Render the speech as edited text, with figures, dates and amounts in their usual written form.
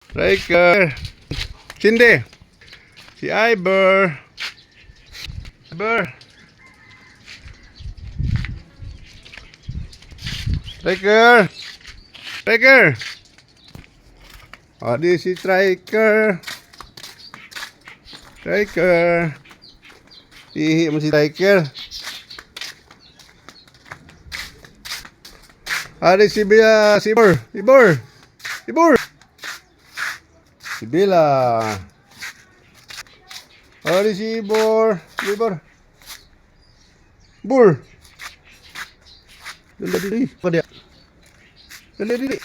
Striker. Cindy. Si Iber. Iber. Striker. Striker. Oh, di si Striker. Striker. Ihi mo si Striker. Ada si Bila, si Ibor, Ibor, Ibor, si Bila. Ada si Ibor, Ibor, Bur. Dali dali, apa dia? Dali dali.